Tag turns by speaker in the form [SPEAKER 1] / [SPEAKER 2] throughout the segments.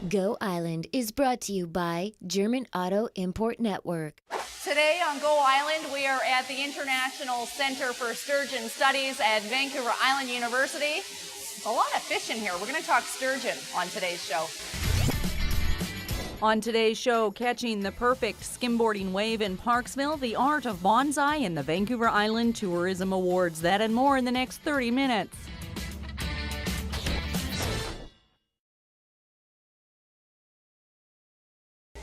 [SPEAKER 1] Go Island is brought to you by German Auto Import Network.
[SPEAKER 2] Today on Go Island, we are at the International Center for Sturgeon Studies at Vancouver Island University. A lot of fish in here. We're going to talk sturgeon on today's show. On today's show, catching the perfect skimboarding wave in Parksville, the art of bonsai, and the Vancouver Island Tourism Awards. That and more in the next 30 minutes.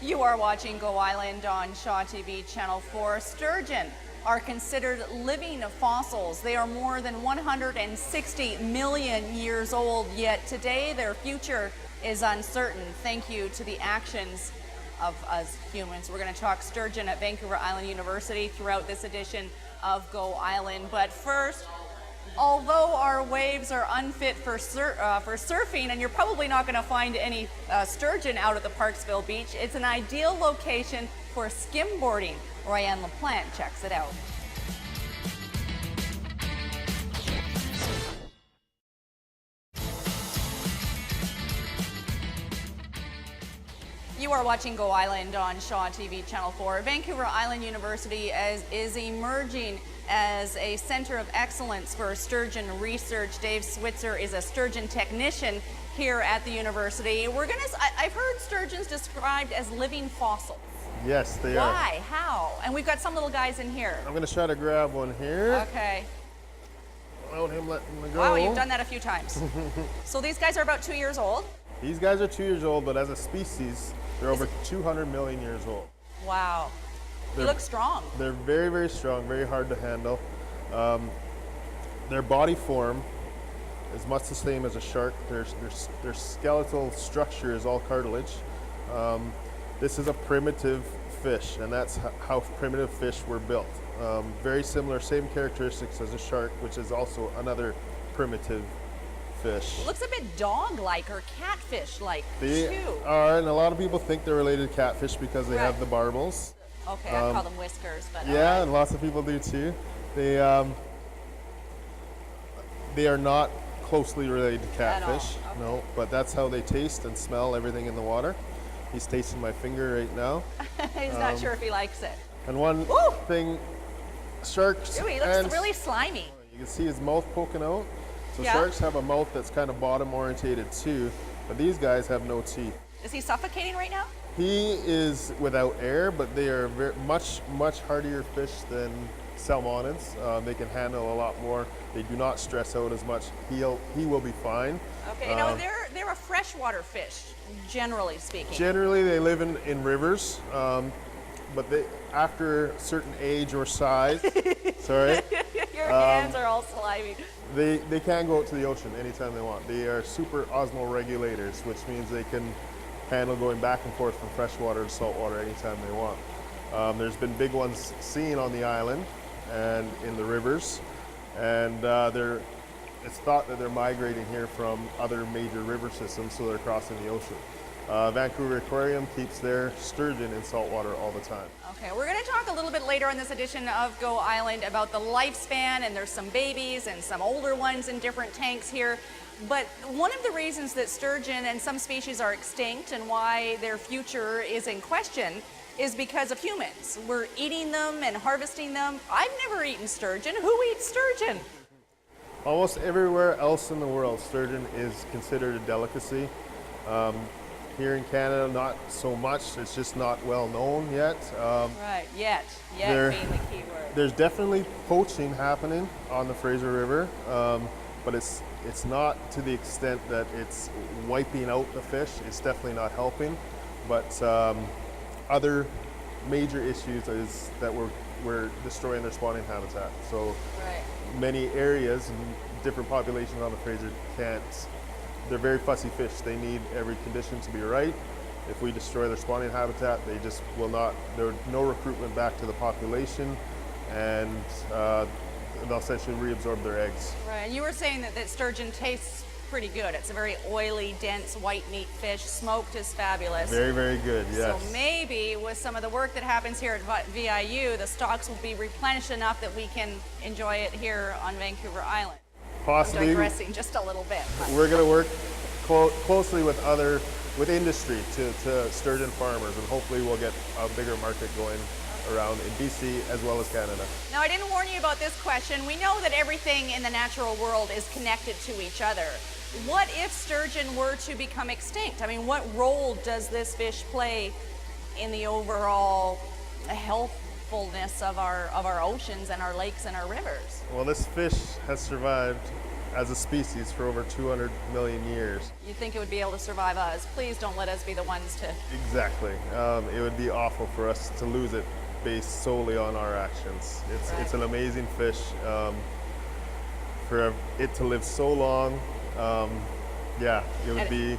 [SPEAKER 2] You are watching Go Island on Shaw TV Channel 4. Sturgeon are considered living fossils. They are more than 160 million years old, yet today their future is uncertain thank you to the actions of us humans. We're going to talk sturgeon at Vancouver Island University throughout this edition of Go Island. But first, although our waves are unfit for surfing, and you're probably not going to find any sturgeon out at the Parksville beach, it's an ideal location for skimboarding. Royanne LaPlante checks it out. You are watching Go Island on Shaw TV Channel 4. Vancouver Island University is emerging as a center of excellence for sturgeon research. Dave Switzer is a sturgeon technician here at the university. I've heard sturgeons described as living fossils.
[SPEAKER 3] Yes, they are.
[SPEAKER 2] Why? How? And we've got some little guys in here.
[SPEAKER 3] I'm going to try to grab one here.
[SPEAKER 2] Okay.
[SPEAKER 3] Without him letting me go.
[SPEAKER 2] Wow, you've done that a few times. So these guys are about 2 years old?
[SPEAKER 3] These guys are 2 years old, but as a species, they're over 200 million years old.
[SPEAKER 2] Wow. They look strong.
[SPEAKER 3] They're very, very strong, very hard to handle. Their body form is much the same as a shark. Their skeletal structure is all cartilage. This is a primitive fish, and that's how primitive fish were built. Very similar, same characteristics as a shark, which is also another primitive fish.
[SPEAKER 2] It looks a bit dog-like or catfish-like
[SPEAKER 3] They
[SPEAKER 2] too.
[SPEAKER 3] are, and a lot of people think they're related to catfish because they have the barbels.
[SPEAKER 2] Okay, I call them whiskers, but
[SPEAKER 3] yeah, and lots of people do too. They are not closely related to catfish,
[SPEAKER 2] Okay.
[SPEAKER 3] no, but that's how they taste and smell everything in the water. He's tasting my finger right now.
[SPEAKER 2] He's not sure if he likes it.
[SPEAKER 3] And one thing, sharks.
[SPEAKER 2] Ooh, he looks really slimy.
[SPEAKER 3] You can see his mouth poking out. So
[SPEAKER 2] Yeah.
[SPEAKER 3] sharks have a mouth that's kind of bottom orientated too, but these guys have no teeth.
[SPEAKER 2] Is he suffocating right now?
[SPEAKER 3] He is without air, but they are much hardier fish than salmonids. They can handle a lot more. They do not stress out as much. He will be fine.
[SPEAKER 2] Okay, now they're a freshwater fish, generally speaking.
[SPEAKER 3] Generally, they live in rivers, but after a certain age or size, sorry,
[SPEAKER 2] Your hands are all slimy.
[SPEAKER 3] they can go out to the ocean anytime they want. They are super osmoregulators, which means they can handle going back and forth from freshwater to saltwater anytime they want. There's been big ones seen on the island and in the rivers, and it's thought that they're migrating here from other major river systems, so they're crossing the ocean. Vancouver Aquarium keeps their sturgeon in saltwater all the time.
[SPEAKER 2] Okay, we're going to talk a little bit later in this edition of Go Island about the lifespan, and there's some babies and some older ones in different tanks here. But one of the reasons that sturgeon and some species are extinct and why their future is in question is because of humans. We're eating them and harvesting them. I've never eaten sturgeon. Who eats sturgeon?
[SPEAKER 3] Almost everywhere else in the world, sturgeon is considered a delicacy. Here in Canada, not so much. It's just not well known yet.
[SPEAKER 2] Right, yet being the key word.
[SPEAKER 3] There's definitely poaching happening on the Fraser River, but it's not to the extent that it's wiping out the fish. It's definitely not helping. But other major issues is that we're destroying their spawning habitat. So many areas and different populations on the Fraser they're very fussy fish. They need every condition to be right. If we destroy their spawning habitat, they just will not, there's no recruitment back to the population, and they'll essentially reabsorb their eggs.
[SPEAKER 2] Right, and you were saying that sturgeon tastes pretty good. It's a very oily, dense, white meat fish. Smoked is fabulous.
[SPEAKER 3] Very, very good, yes.
[SPEAKER 2] So maybe with some of the work that happens here at VIU, the stocks will be replenished enough that we can enjoy it here on Vancouver Island.
[SPEAKER 3] Possibly.
[SPEAKER 2] I'm digressing just a little bit.
[SPEAKER 3] We're going to work closely with other with industry to sturgeon farmers, and hopefully we'll get a bigger market going around in BC as well as Canada.
[SPEAKER 2] Now, I didn't warn you about this question. We know that everything in the natural world is connected to each other. What if sturgeon were to become extinct? I mean, what role does this fish play in the overall healthfulness of our oceans and our lakes and our rivers?
[SPEAKER 3] Well, this fish has survived as a species for over 200 million years.
[SPEAKER 2] You'd think it would be able to survive us. Please don't let us be the ones to...
[SPEAKER 3] Exactly. It would be awful for us to lose it based solely on our actions. It's an amazing fish. For it to live so long, it would be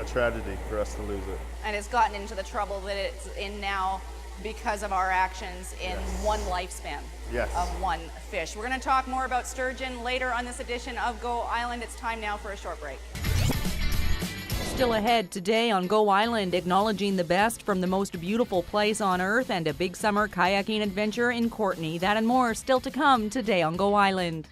[SPEAKER 3] a tragedy for us to lose it.
[SPEAKER 2] And it's gotten into the trouble that it's in now because of our actions in one lifespan of one fish. We're going to talk more about sturgeon later on this edition of Go Island. It's time now for a short break.
[SPEAKER 4] Still ahead today on Go Island, acknowledging the best from the most beautiful place on earth and a big summer kayaking adventure in Courtenay. That and more still to come today on Go Island.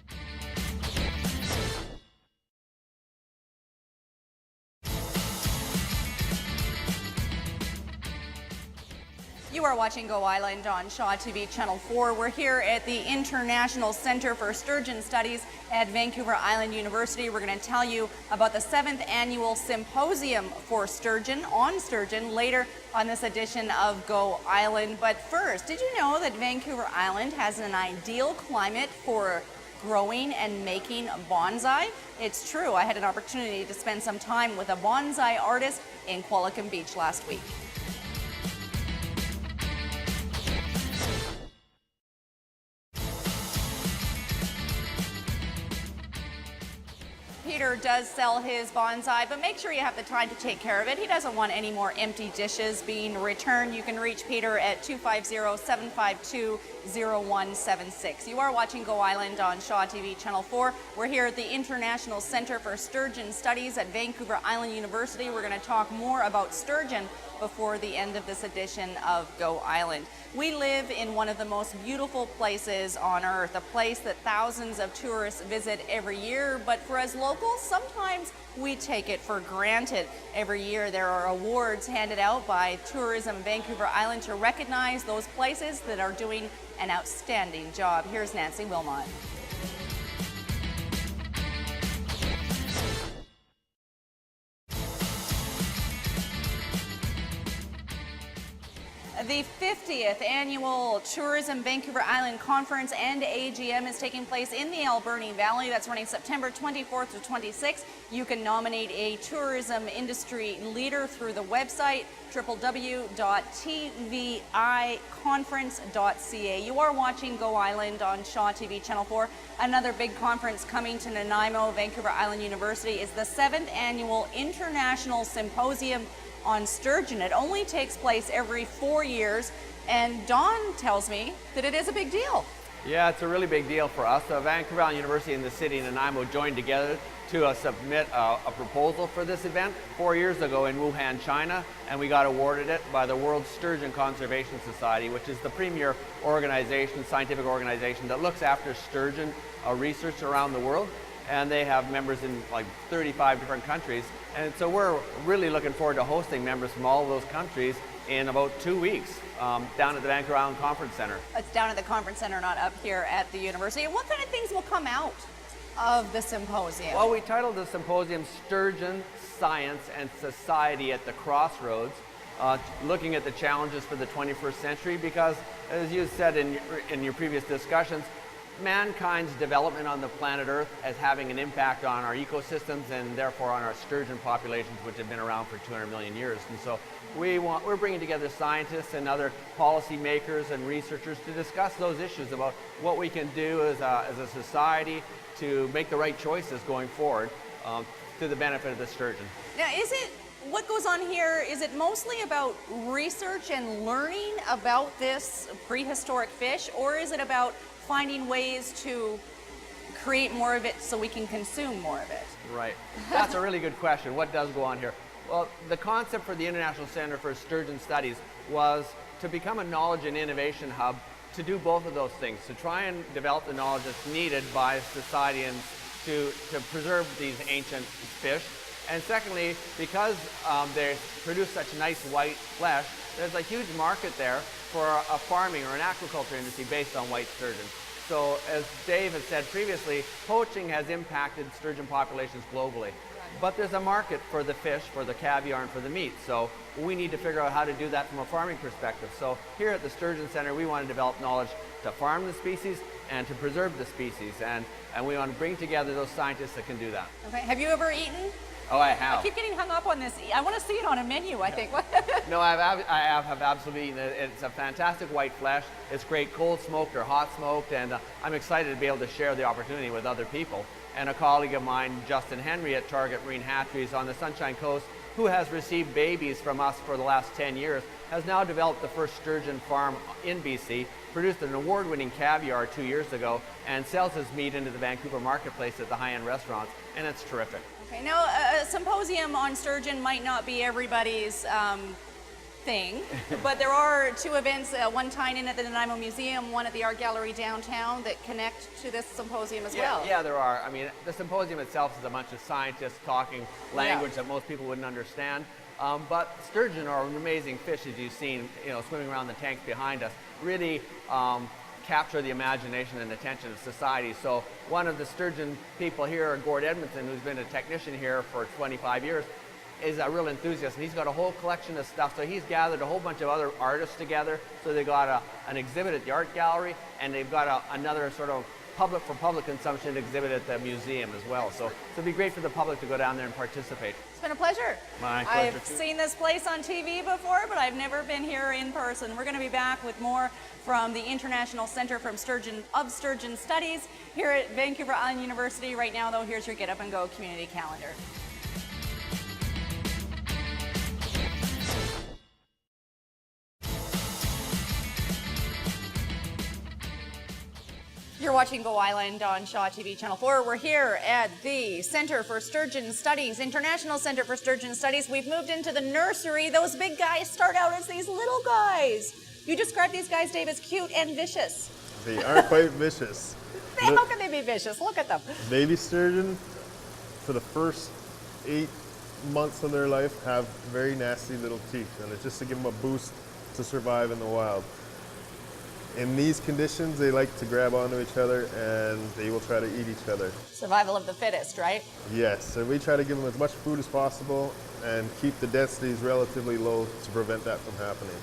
[SPEAKER 2] You are watching Go Island on Shaw TV Channel 4. We're here at the International Center for Sturgeon Studies at Vancouver Island University. We're going to tell you about the 7th Annual Symposium for Sturgeon, on Sturgeon, later on this edition of Go Island. But first, did you know that Vancouver Island has an ideal climate for growing and making bonsai? It's true. I had an opportunity to spend some time with a bonsai artist in Qualicum Beach last week. Peter does sell his bonsai, but make sure you have the time to take care of it. He doesn't want any more empty dishes being returned. You can reach Peter at 250-752-0176. You are watching Go Island on Shaw TV Channel 4. We're here at the International Center for Sturgeon Studies at Vancouver Island University. We're going to talk more about sturgeon before the end of this edition of Go Island. We live in one of the most beautiful places on earth, a place that thousands of tourists visit every year, but for us locals, sometimes we take it for granted. Every year there are awards handed out by Tourism Vancouver Island to recognize those places that are doing an outstanding job. Here's Nancy Wilmot. The 50th Annual Tourism Vancouver Island Conference and AGM is taking place in the Alberni Valley. That's running September 24th to 26th. You can nominate a tourism industry leader through the website www.tviconference.ca. You are watching Go Island on Shaw TV Channel 4. Another big conference coming to Nanaimo, Vancouver Island University, is the 7th Annual International Symposium on Sturgeon. It only takes place every 4 years, and Don tells me that it is a big deal.
[SPEAKER 5] Yeah, it's a really big deal for us. Vancouver Island University and the City of Nanaimo joined together to submit a proposal for this event 4 years ago in Wuhan, China, and we got awarded it by the World Sturgeon Conservation Society, which is the premier organization, scientific organization that looks after sturgeon research around the world. And they have members in like 35 different countries. And so we're really looking forward to hosting members from all of those countries in about 2 weeks down at the Vancouver Island Conference Center.
[SPEAKER 2] It's down at the conference center, not up here at the university. And what kind of things will come out of the symposium?
[SPEAKER 5] Well, we titled the symposium Sturgeon, Science and Society at the Crossroads, looking at the challenges for the 21st century because, as you said in your previous discussions, mankind's development on the planet Earth as having an impact on our ecosystems and therefore on our sturgeon populations, which have been around for 200 million years. And so we're bringing together scientists and other policy makers and researchers to discuss those issues about what we can do as a society to make the right choices going forward to the benefit of the sturgeon.
[SPEAKER 2] Now, what goes on here, is it mostly about research and learning about this prehistoric fish, or is it about finding ways to create more of it so we can consume more of it?
[SPEAKER 5] Right. That's a really good question. What does go on here? Well, the concept for the International Center for Sturgeon Studies was to become a knowledge and innovation hub to do both of those things, to try and develop the knowledge that's needed by society and to preserve these ancient fish, And secondly, because they produce such nice white flesh, there's a huge market there for a farming or an aquaculture industry based on white sturgeon. So as Dave has said previously, poaching has impacted sturgeon populations globally. But there's a market for the fish, for the caviar, and for the meat. So we need to figure out how to do that from a farming perspective. So here at the Sturgeon Center, we want to develop knowledge to farm the species and to preserve the species. And we want to bring together those scientists that can do that.
[SPEAKER 2] Okay. Have you ever eaten?
[SPEAKER 5] Oh, I have.
[SPEAKER 2] I keep getting hung up on this. I want to see it on a menu, I think.
[SPEAKER 5] No, I have absolutely eaten it. It's a fantastic white flesh. It's great cold smoked or hot smoked, and I'm excited to be able to share the opportunity with other people. And a colleague of mine, Justin Henry at Target Marine Hatcheries on the Sunshine Coast, who has received babies from us for the last 10 years, has now developed the first sturgeon farm in BC, produced an award-winning caviar 2 years ago, and sells his meat into the Vancouver marketplace at the high-end restaurants, and it's terrific.
[SPEAKER 2] Okay, now a symposium on sturgeon might not be everybody's thing, but there are two events, one tying in at the Nanaimo Museum, one at the Art Gallery downtown, that connect to this symposium as well.
[SPEAKER 5] Yeah, there are. I mean, the symposium itself is a bunch of scientists talking language that most people wouldn't understand. But sturgeon are an amazing fish, as you've seen, swimming around the tanks behind us, really capture the imagination and attention of society. So one of the sturgeon people here, Gord Edmondson, who's been a technician here for 25 years, is a real enthusiast, and he's got a whole collection of stuff. So he's gathered a whole bunch of other artists together. So they've got an exhibit at the Art Gallery, and they've got another sort of public consumption exhibit at the museum as well. So it'd be great for the public to go down there and participate.
[SPEAKER 2] It's been a pleasure.
[SPEAKER 5] My pleasure.
[SPEAKER 2] I've seen this place on TV before, but I've never been here in person. We're going to be back with more from the International Center of Sturgeon Studies here at Vancouver Island University. Right now, though, here's your Get Up and Go community calendar. You're watching Go Island on Shaw TV Channel 4. We're here at the Center for Sturgeon Studies, International Center for Sturgeon Studies. We've moved into the nursery. Those big guys start out as these little guys. You describe these guys, Dave, as cute and vicious.
[SPEAKER 3] They are quite vicious.
[SPEAKER 2] How can they be vicious? Look at them.
[SPEAKER 3] Baby sturgeon, for the first 8 months of their life, have very nasty little teeth, and it's just to give them a boost to survive in the wild. In these conditions, they like to grab onto each other and they will try to eat each other.
[SPEAKER 2] Survival of the fittest, right?
[SPEAKER 3] Yes, so we try to give them as much food as possible and keep the densities relatively low to prevent that from happening.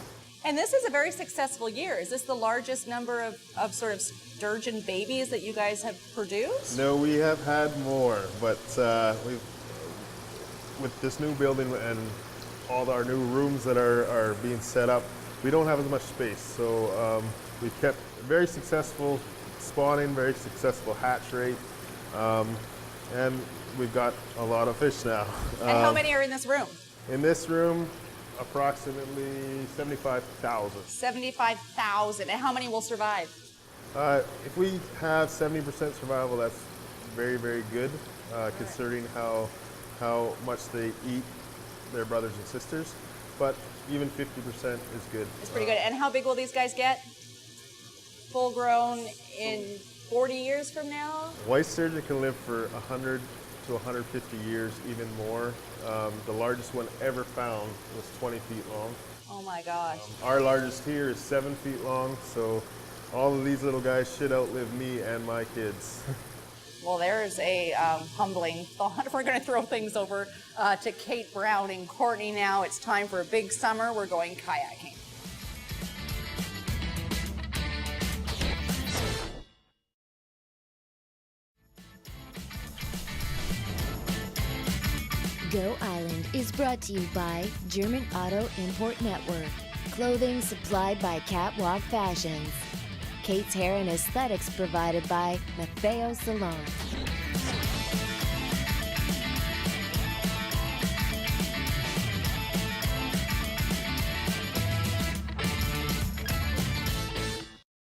[SPEAKER 2] And this is a very successful year. Is this the largest number of sort of sturgeon babies that you guys have produced?
[SPEAKER 3] No, we have had more, but with this new building and all our new rooms that are being set up, we don't have as much space. So we've kept very successful spawning, very successful hatch rate, and we've got a lot of fish now.
[SPEAKER 2] And how many are in this room?
[SPEAKER 3] In this room, approximately 75,000.
[SPEAKER 2] 75,000. And how many will survive?
[SPEAKER 3] If we have 70% survival, that's very, very good, considering how much they eat their brothers and sisters. But even 50% is good.
[SPEAKER 2] It's pretty good. And how big will these guys get? Full grown in 40 years from now?
[SPEAKER 3] White sturgeon can live for 100 to 150 years, even more. The largest one ever found was 20 feet long.
[SPEAKER 2] Oh my gosh.
[SPEAKER 3] Our largest here is 7 feet long, so all of these little guys should outlive me and my kids.
[SPEAKER 2] Well, there's a humbling thought. We're going to throw things over to Kate Brown and Courtney now. It's time for a big summer. We're going kayaking.
[SPEAKER 1] Go Island is brought to you by German Auto Import Network. Clothing supplied by Catwalk Fashions. Kate's Hair and Aesthetics provided by Maffeo Salon.